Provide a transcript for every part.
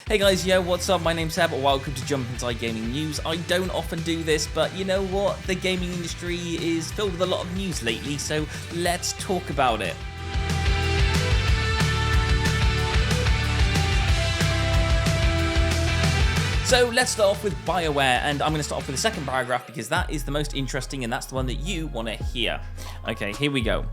Hey guys, yo, what's up? My name's Seb, welcome to Jump Inside Gaming News. I don't often do this, but you know what? The gaming industry is filled with a lot of news lately, so let's talk about it. So let's start off with BioWare, and I'm going to start off with the second paragraph because that is the most interesting and that's the one that you want to hear. Okay, here we go.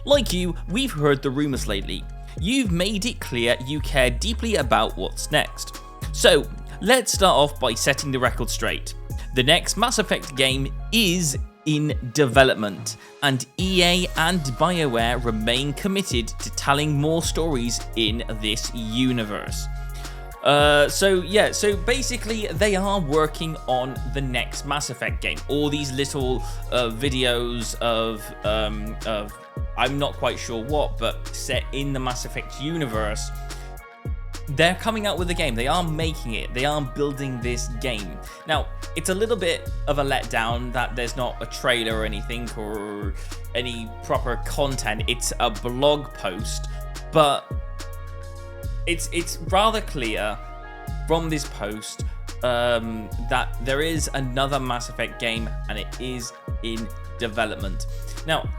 Like you, we've heard the rumours lately. You've made it clear you care deeply about what's next. So, let's start off by setting the record straight. The next Mass Effect game is in development, and EA and BioWare remain committed to telling more stories in this universe. So basically they are working on the next Mass Effect game. All these little videos of I'm not quite sure what, but set in the Mass Effect universe. They're coming out with a game. They are making it. They are building this game. Now, it's a little bit of a letdown that there's not a trailer or anything or any proper content. It's a blog post, but it's rather clear from this post that there is another Mass Effect game and it is in development. Now,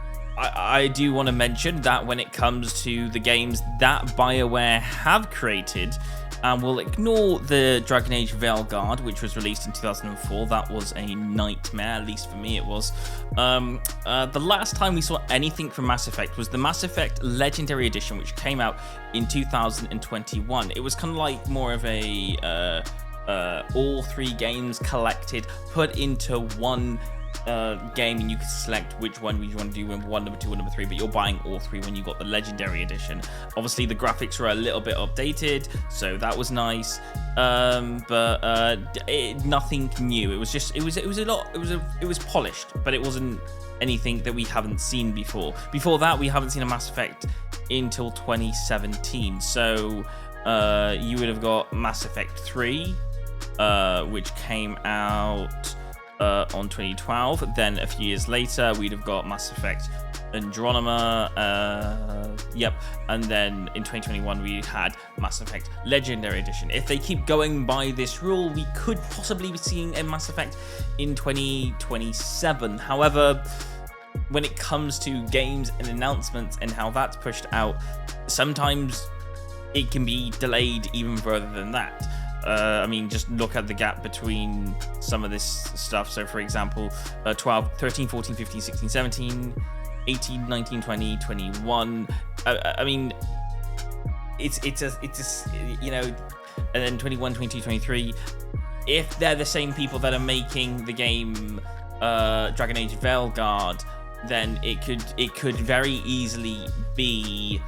I do want to mention that when it comes to the games that BioWare have created, and we'll ignore the Dragon Age Veilguard, which was released in 2004. That was a nightmare, at least for me it was. The last time we saw anything from Mass Effect was the Mass Effect Legendary Edition, which came out in 2021. It was kind of like more of a all three games collected, put into one game, and you can select which one you want to do, one, number two, or number three, but you're buying all three when you got the Legendary Edition. Obviously the graphics were a little bit updated, so that was nice, but nothing new. It was polished, but it wasn't anything that we haven't seen before. Before that, we haven't seen a Mass Effect until 2017, so you would have got Mass Effect 3, which came out on 2012. Then a few years later we'd have got Mass Effect Andromeda, and then in 2021 we had Mass Effect Legendary Edition. If they keep going by this rule, we could possibly be seeing a Mass Effect in 2027. However, when it comes to games and announcements and how that's pushed out, sometimes it can be delayed even further than that. I mean, just look at the gap between some of this stuff. So, for example, 12, 13, 14, 15, 16, 17, 18, 19, 20, 21. I mean, it's you know, and then 21, 22, 23. If they're the same people that are making the game Dragon Age Veilguard, then it could very easily be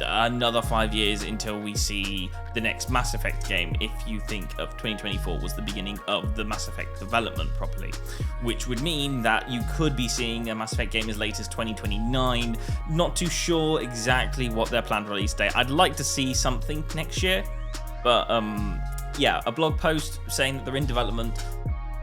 another 5 years until we see the next Mass Effect game, if you think of 2024 was the beginning of the Mass Effect development properly, which would mean that you could be seeing a Mass Effect game as late as 2029. Not too sure exactly what their planned release date. I'd like to see something next year, but yeah, a blog post saying that they're in development.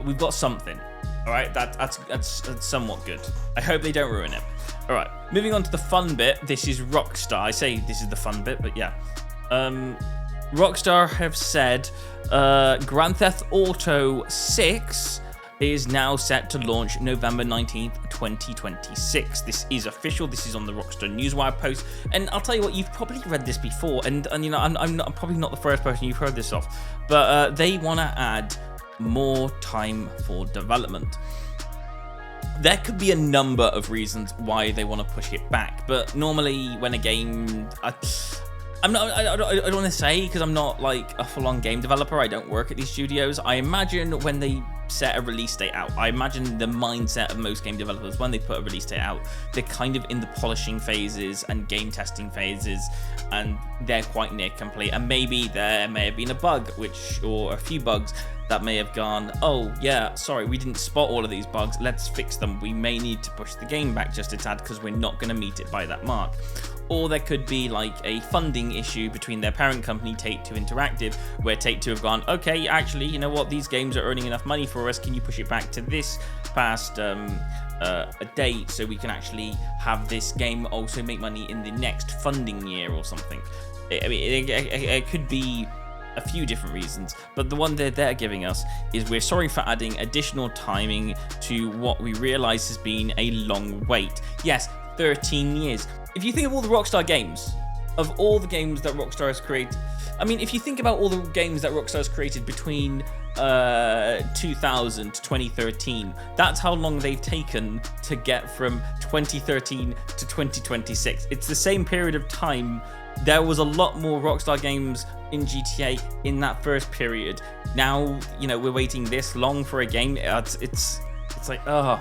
We've got something. All right, that's somewhat good. I hope they don't ruin it. All right, moving on to the fun bit. This is Rockstar. I say this is the fun bit, but yeah. Rockstar have said Grand Theft Auto 6 is now set to launch November 19th, 2026. This is official. This is on the Rockstar Newswire post. And I'll tell you what, you've probably read this before. And you know, I'm probably not the first person you've heard this of. But they want to add more time for development. There could be a number of reasons why they want to push it back, but normally when a game, I don't want to say, because I'm not like a full-on game developer. I don't work at these studios. I imagine when they set a release date out, I imagine the mindset of most game developers when they put a release date out, they're kind of in the polishing phases and game testing phases, and they're quite near complete. And maybe there may have been a bug, or a few bugs that may have gone, oh yeah, sorry, we didn't spot all of these bugs, let's fix them. We may need to push the game back just a tad because we're not going to meet it by that mark. Or there could be like a funding issue between their parent company, Take-Two Interactive, where Take-Two have gone, okay, actually, you know what, these games are earning enough money for us, can you push it back to this past a date so we can actually have this game also make money in the next funding year or something. I mean, it could be a few different reasons, but the one they're giving us is we're sorry for adding additional timing to what we realize has been a long wait. Yes, 13 years. If you think of all the Rockstar games, of all the games that Rockstar has created, I mean, if you think about all the games that Rockstar has created between 2000 to 2013, that's how long they've taken to get from 2013 to 2026. It's the same period of time. There was a lot more Rockstar games in GTA in that first period. Now, you know, we're waiting this long for a game. It's like, oh.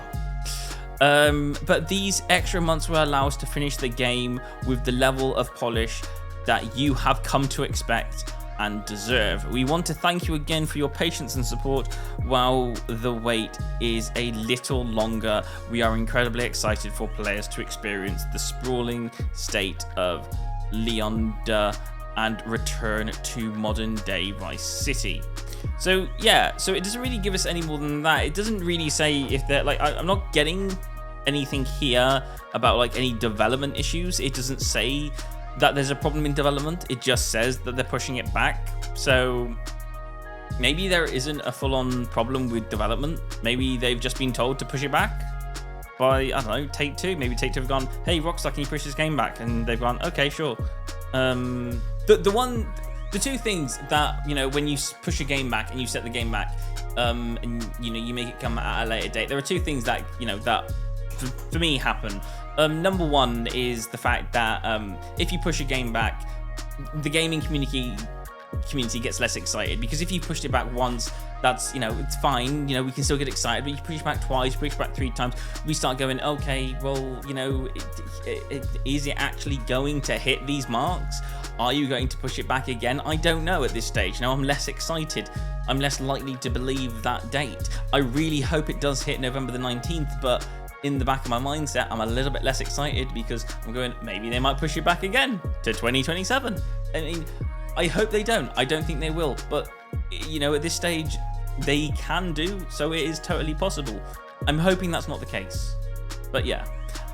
But these extra months will allow us to finish the game with the level of polish that you have come to expect and deserve. We want to thank you again for your patience and support while the wait is a little longer. We are incredibly excited for players to experience the sprawling state of Leander and return to modern day Vice City. So yeah, so it doesn't really give us any more than that. It doesn't really say if they're like, I'm not getting anything here about like any development issues. It doesn't say that there's a problem in development. It just says that they're pushing it back. So maybe there isn't a full-on problem with development. Maybe they've just been told to push it back by, I don't know, Take-Two. Maybe Take-Two have gone, hey Rockstar, can you push this game back? And they've gone, okay, sure. The two things that, you know, when you push a game back and you set the game back, and you know, you make it come at a later date, there are two things that, you know, that for me happen. Number one is the fact that if you push a game back, the gaming community gets less excited, because if you pushed it back once, that's, you know, it's fine, you know, we can still get excited, but you push it back twice, push it back 3 times, we start going, okay, well, you know, is it actually going to hit these marks? Are you going to push it back again? I don't know at this stage. Now I'm less excited. I'm less likely to believe that date. I really hope it does hit November the 19th, but in the back of my mindset, I'm a little bit less excited because I'm going, maybe they might push it back again to 2027. I mean, I hope they don't. I don't think they will, but you know, at this stage, they can do, so it is totally possible. I'm hoping that's not the case, but yeah.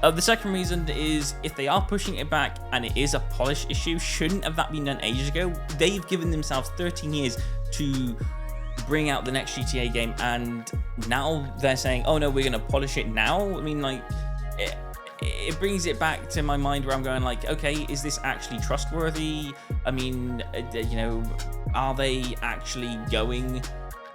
The second reason is if they are pushing it back and it is a polish issue, shouldn't have that been done ages ago? They've given themselves 13 years to bring out the next GTA game, and now they're saying, oh no, we're gonna polish it now. I mean, like, it brings it back to my mind where I'm going like, okay, is this actually trustworthy? I mean, you know, are they actually going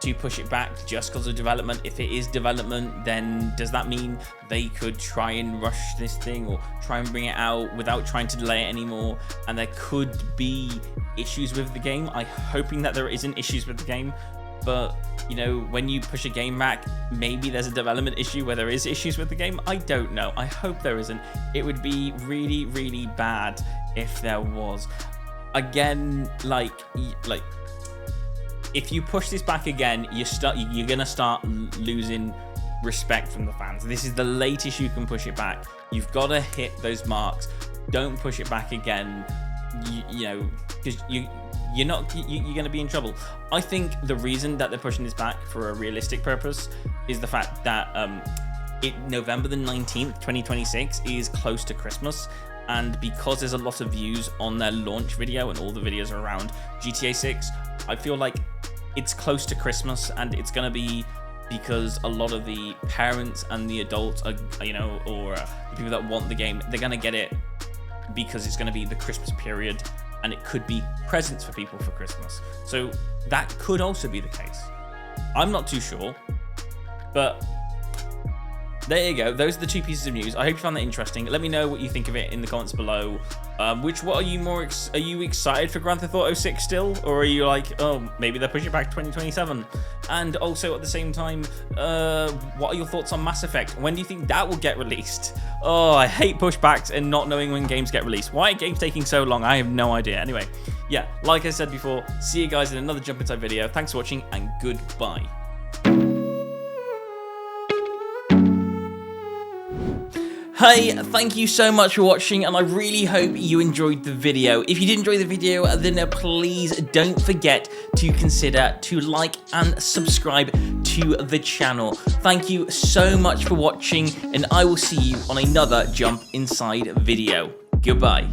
to push it back just because of development? If it is development, then does that mean they could try and rush this thing or try and bring it out without trying to delay it anymore? And there could be issues with the game. I'm hoping that there isn't issues with the game, but you know, when you push a game back, maybe there's a development issue where there is issues with the game. I don't know. I hope there isn't. It would be really, really bad if there was. Again, like if you push this back again, you're gonna start losing respect from the fans. This is the latest you can push it back. You've got to hit those marks. Don't push it back again. You know, because you're going to be in trouble. I think the reason that they're pushing this back for a realistic purpose is the fact that November the 19th, 2026 is close to Christmas, and because there's a lot of views on their launch video and all the videos around GTA 6, I feel like it's close to Christmas, and it's going to be because a lot of the parents and the adults are, you know, or the people that want the game, they're going to get it because it's going to be the Christmas period, and it could be presents for people for Christmas. So that could also be the case. I'm not too sure, but there you go. Those are the two pieces of news. I hope you found that interesting. Let me know what you think of it in the comments below. What are you more? Are you excited for Grand Theft Auto 6 still, or are you like, oh, maybe they're pushing it back to 2027? And also at the same time, what are your thoughts on Mass Effect? When do you think that will get released? Oh, I hate pushbacks and not knowing when games get released. Why are games taking so long? I have no idea. Anyway, yeah, like I said before, see you guys in another Jump Inside video. Thanks for watching and goodbye. Hey, thank you so much for watching, and I really hope you enjoyed the video. If you did enjoy the video, then please don't forget to consider to like and subscribe to the channel. Thank you so much for watching, and I will see you on another Jump Inside video. Goodbye.